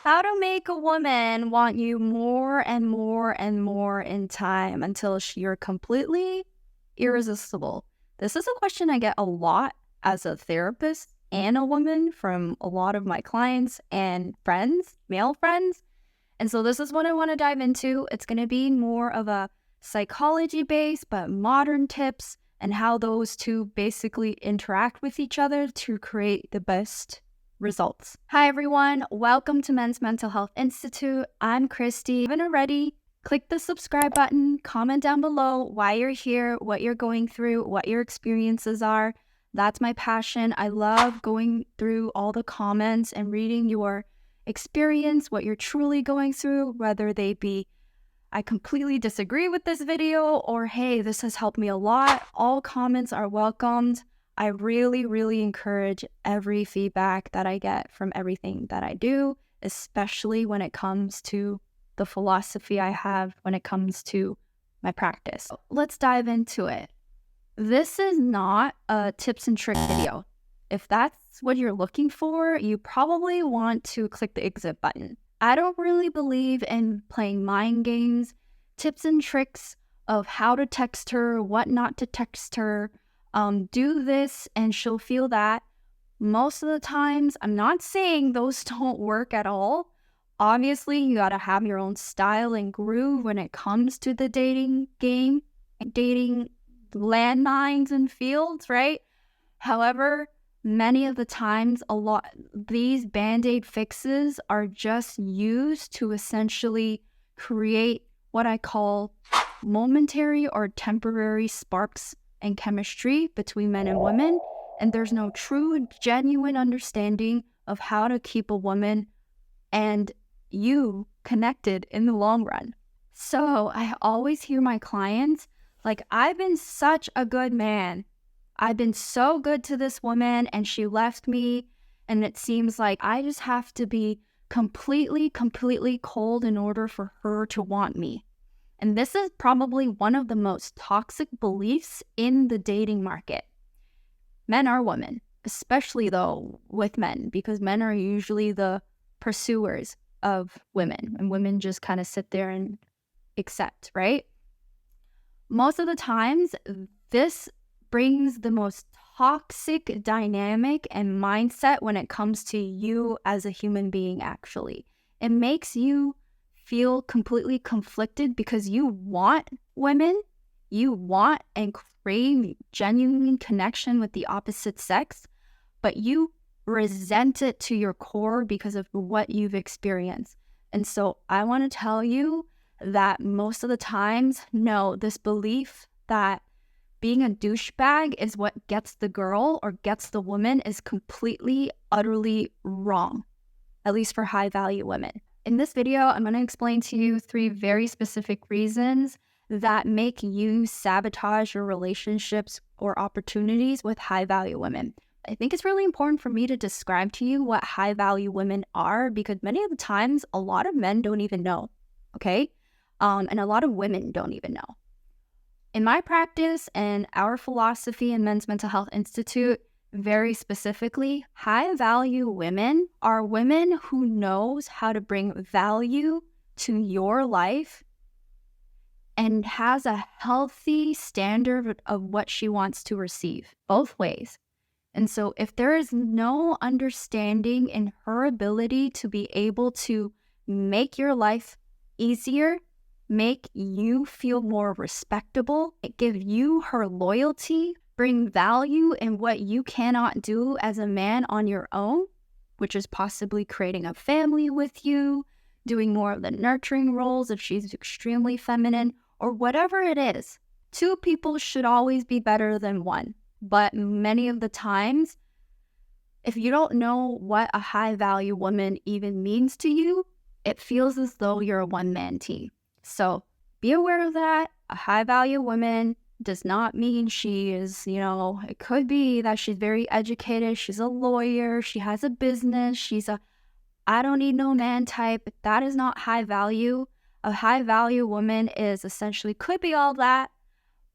How to make a woman want you more and more and more in time until you're completely irresistible. This is a question I get a lot as a therapist and a woman from a lot of my clients and friends, male friends. And so this is what I want to dive into. It's going to be more of a psychology based, but modern tips and how those two basically interact with each other to create the best results. Hi, everyone. Welcome to Men's Mental Health Institute. I'm Christy. If you haven't already, click the subscribe button, comment down below why you're here, what you're going through, what your experiences are. That's my passion. I love going through all the comments and reading your experience, what you're truly going through, whether they be, I completely disagree with this video, or hey, this has helped me a lot. All comments are welcomed. I really, really encourage every feedback that I get from everything that I do, especially when it comes to the philosophy I have when it comes to my practice. Let's dive into it. This is not a tips and trick video. If that's what you're looking for, you probably want to click the exit button. I don't really believe in playing mind games, tips and tricks of how to text her, what not to text her. Do this and she'll feel that. Most of the times, I'm not saying those don't work at all. Obviously, you gotta have your own style and groove when it comes to the dating game, dating landmines and fields, right? However, many of the times, these band-aid fixes are just used to essentially create what I call momentary or temporary sparks and chemistry between men and women, and there's no true, genuine understanding of how to keep a woman and you connected in the long run. So I always hear my clients like, I've been such a good man. I've been so good to this woman and she left me, and it seems like I just have to be completely cold in order for her to want me. And this is probably one of the most toxic beliefs in the dating market. Men are women, especially though with men, because men are usually the pursuers of women, and women just kind of sit there and accept, right? Most of the times, this brings the most toxic dynamic and mindset when it comes to you as a human being, actually. It makes you feel completely conflicted because you want women, you want and crave genuine connection with the opposite sex, but you resent it to your core because of what you've experienced. And so I want to tell you that most of the times, no, this belief that being a douchebag is what gets the girl or gets the woman is completely, utterly wrong, at least for high-value women. In this video, I'm going to explain to you 3 very specific reasons that make you sabotage your relationships or opportunities with high-value women. I think it's really important for me to describe to you what high-value women are, because many of the times, a lot of men don't even know, okay? And a lot of women don't even know. In my practice and our philosophy in Men's Mental Health Institute, very specifically, high-value women are women who knows how to bring value to your life and has a healthy standard of what she wants to receive, both ways. And so if there is no understanding in her ability to be able to make your life easier, make you feel more respectable, give you her loyalty, bring value in what you cannot do as a man on your own, which is possibly creating a family with you, doing more of the nurturing roles if she's extremely feminine, or whatever it is. 2 people should always be better than 1. But many of the times, if you don't know what a high-value woman even means to you, it feels as though you're a one-man team. So be aware of that. A high-value woman does not mean she is, it could be that she's very educated, she's a lawyer, she has a business, she's a I don't need no man type. That is not high value. A high value woman is essentially, could be all that,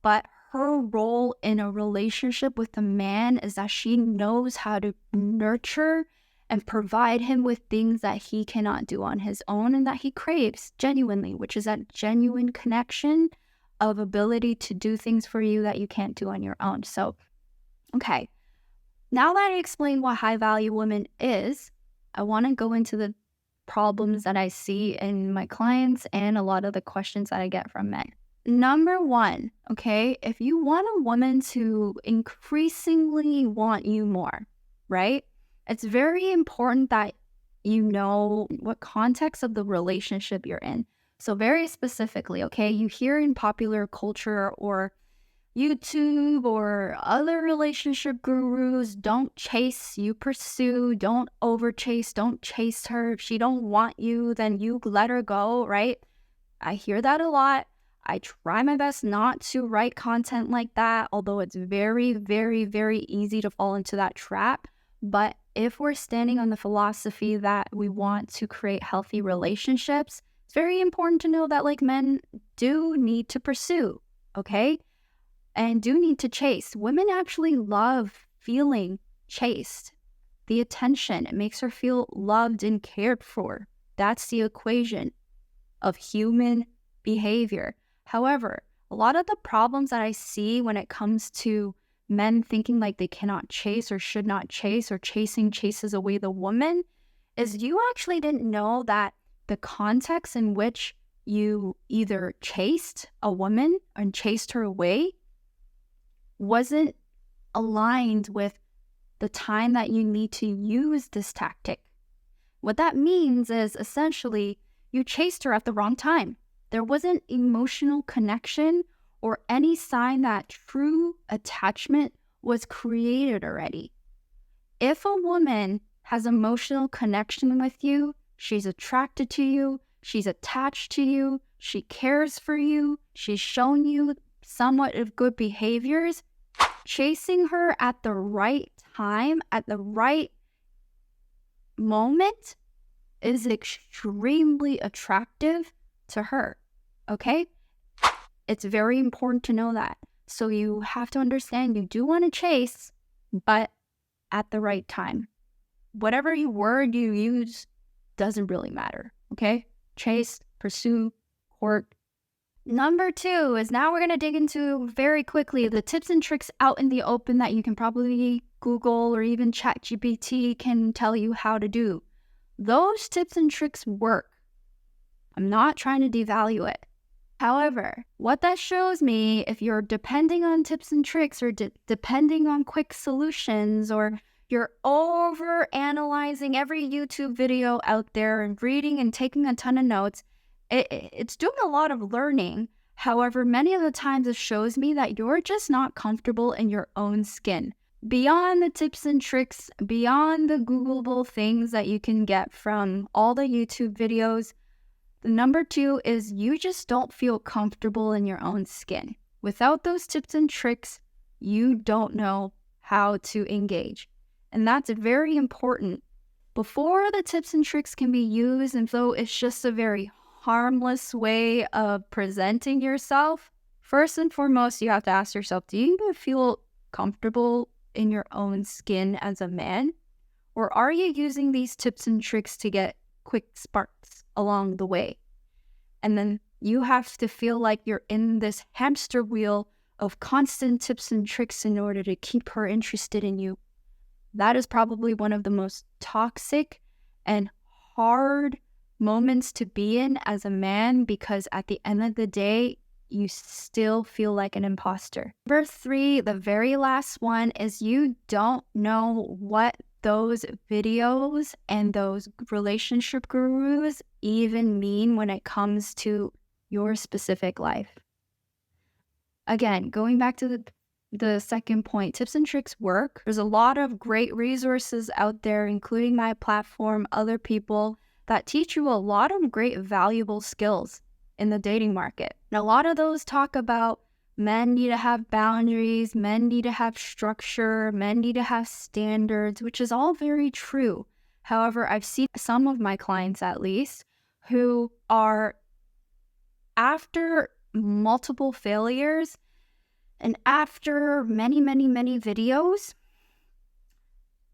but her role in a relationship with a man is that she knows how to nurture and provide him with things that he cannot do on his own and that he craves genuinely, which is that genuine connection of ability to do things for you that you can't do on your own. So, okay, now that I explained what high value woman is, I want to go into the problems that I see in my clients and a lot of the questions that I get from men. Number one, okay, if you want a woman to increasingly want you more, right? It's very important that you know what context of the relationship you're in. So very specifically, okay, you hear in popular culture or YouTube or other relationship gurus, don't chase, you pursue, don't overchase, don't chase her. If she don't want you, then you let her go, right? I hear that a lot. I try my best not to write content like that, although it's very, very, very easy to fall into that trap. But if we're standing on the philosophy that we want to create healthy relationships, it's very important to know that like men do need to pursue, okay? And do need to chase. Women actually love feeling chased. The attention, it makes her feel loved and cared for. That's the equation of human behavior. However, a lot of the problems that I see when it comes to men thinking like they cannot chase or should not chase or chasing chases away the woman is you actually didn't know that the context in which you either chased a woman and chased her away wasn't aligned with the time that you need to use this tactic. What that means is essentially you chased her at the wrong time. There wasn't emotional connection or any sign that true attachment was created already. If a woman has emotional connection with you, she's attracted to you, she's attached to you, she cares for you, she's shown you somewhat of good behaviors, chasing her at the right time, at the right moment is extremely attractive to her, okay? It's very important to know that. So you have to understand you do want to chase, but at the right time. Whatever word you use doesn't really matter, okay? Chase, pursue, court. Number two is now we're going to dig into very quickly the tips and tricks out in the open that you can probably Google or even ChatGPT can tell you how to do. Those tips and tricks work. I'm not trying to devalue it. However, what that shows me, if you're depending on tips and tricks or depending on quick solutions, or you're over analyzing every YouTube video out there and reading and taking a ton of notes, it's doing a lot of learning. However, many of the times it shows me that you're just not comfortable in your own skin. Beyond the tips and tricks, beyond the Googleable things that you can get from all the YouTube videos, the number two is you just don't feel comfortable in your own skin. Without those tips and tricks, you don't know how to engage. And that's very important. Before the tips and tricks can be used, and though it's just a very harmless way of presenting yourself, first and foremost, you have to ask yourself, do you even feel comfortable in your own skin as a man? Or are you using these tips and tricks to get quick sparks along the way? And then you have to feel like you're in this hamster wheel of constant tips and tricks in order to keep her interested in you. That is probably one of the most toxic and hard moments to be in as a man, because at the end of the day, you still feel like an imposter. Number three, the very last one, is you don't know what those videos and those relationship gurus even mean when it comes to your specific life. Again, going back to the second point, tips and tricks work. There's a lot of great resources out there, including my platform, other people that teach you a lot of great valuable skills in the dating market. And a lot of those talk about men need to have boundaries, men need to have structure, men need to have standards, which is all very true. However, I've seen some of my clients, at least, who are, after multiple failures and after many, many, many videos,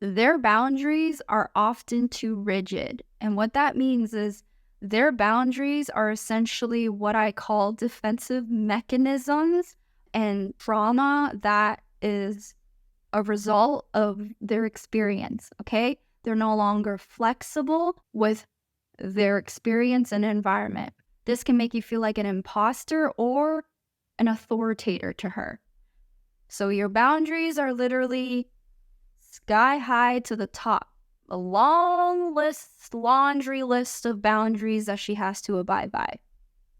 their boundaries are often too rigid. And what that means is their boundaries are essentially what I call defensive mechanisms and trauma that is a result of their experience, okay? They're no longer flexible with their experience and environment. This can make you feel like an imposter or an authoritator to her. So your boundaries are literally sky high to the top. A long list, laundry list of boundaries that she has to abide by.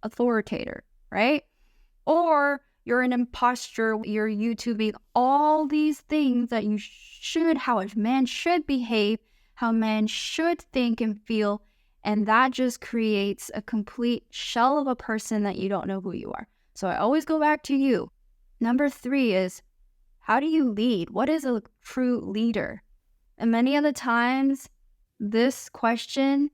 Authoritator, right? Or you're an imposter, you're YouTubing all these things that you should, how a man should behave, how men should think and feel, and that just creates a complete shell of a person that you don't know who you are. So I always go back to you. Number 3 is, how do you lead? What is a true leader? And many of the times, this question,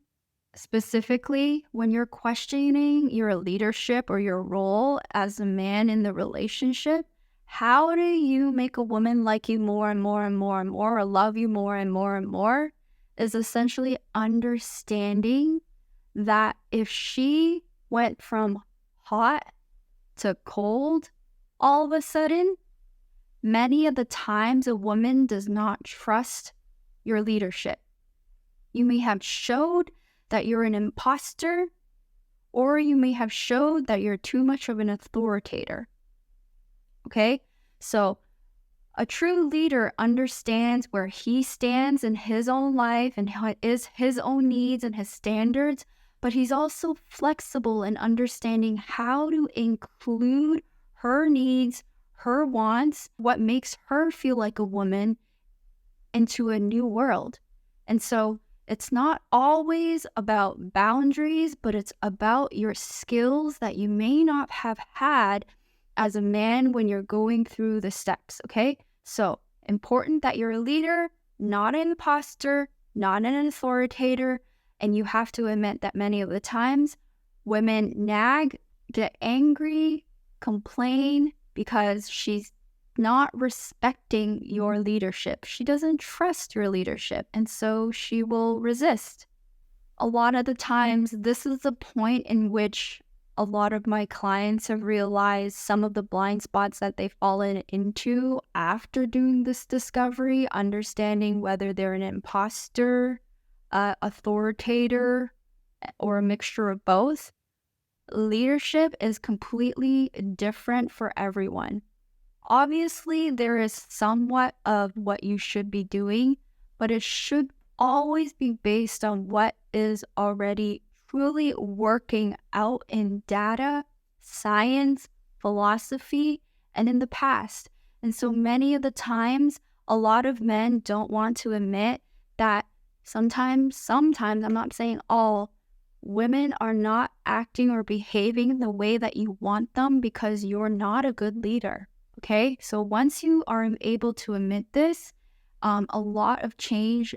specifically when you're questioning your leadership or your role as a man in the relationship, how do you make a woman like you more and more and more and more, or love you more and more and more, is essentially understanding that if she went from hot to cold all of a sudden, many of the times a woman does not trust your leadership. You may have showed that you're an imposter, or you may have showed that you're too much of an authoritator. Okay? So a true leader understands where he stands in his own life and his own needs and his standards, but he's also flexible in understanding how to include her needs, her wants, what makes her feel like a woman into a new world. And so it's not always about boundaries, but it's about your skills that you may not have had as a man when you're going through the steps, okay? So important that you're a leader, not an imposter, not an authoritator, and you have to admit that many of the times women nag, get angry, complain because she's not respecting your leadership. She doesn't trust your leadership, and so she will resist. A lot of the times, this is the point in which a lot of my clients have realized some of the blind spots that they've fallen into after doing this discovery, understanding whether they're an imposter, authoritator, or a mixture of both. Leadership is completely different for everyone. Obviously, there is somewhat of what you should be doing, but it should always be based on what is already truly working out in data, science, philosophy, and in the past. And so many of the times, a lot of men don't want to admit that sometimes, I'm not saying all, women are not acting or behaving the way that you want them because you're not a good leader. Okay, so once you are able to admit this, a lot of change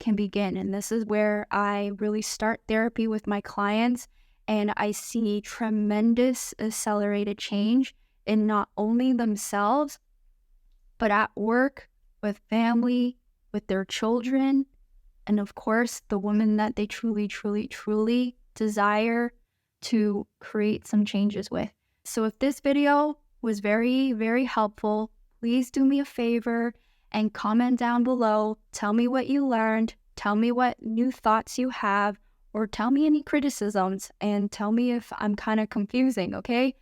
can begin. And this is where I really start therapy with my clients, and I see tremendous accelerated change in not only themselves, but at work, with family, with their children, and of course, the woman that they truly, truly, truly desire to create some changes with. So if this video was very, very helpful, please do me a favor and comment down below. Tell me what you learned. Tell me what new thoughts you have, or tell me any criticisms, and tell me if I'm kind of confusing, okay?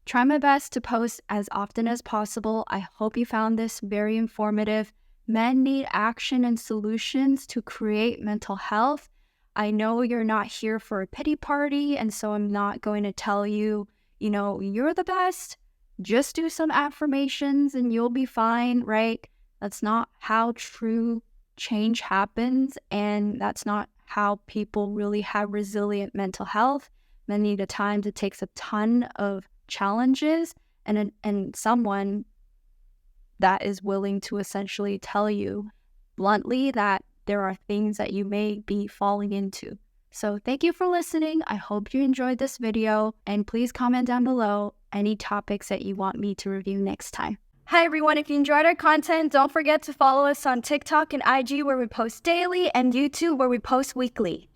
Try my best to post as often as possible. I hope you found this very informative. Men need action and solutions to create mental health. I know you're not here for a pity party, and so I'm not going to tell you, you're the best. Just do some affirmations and you'll be fine, right? That's not how true change happens, and that's not how people really have resilient mental health. Many of the times it takes a ton of challenges and someone that is willing to essentially tell you bluntly that there are things that you may be falling into. So thank you for listening. I hope you enjoyed this video, and please comment down below any topics that you want me to review next time. Hi everyone, if you enjoyed our content, don't forget to follow us on TikTok and IG where we post daily and YouTube where we post weekly.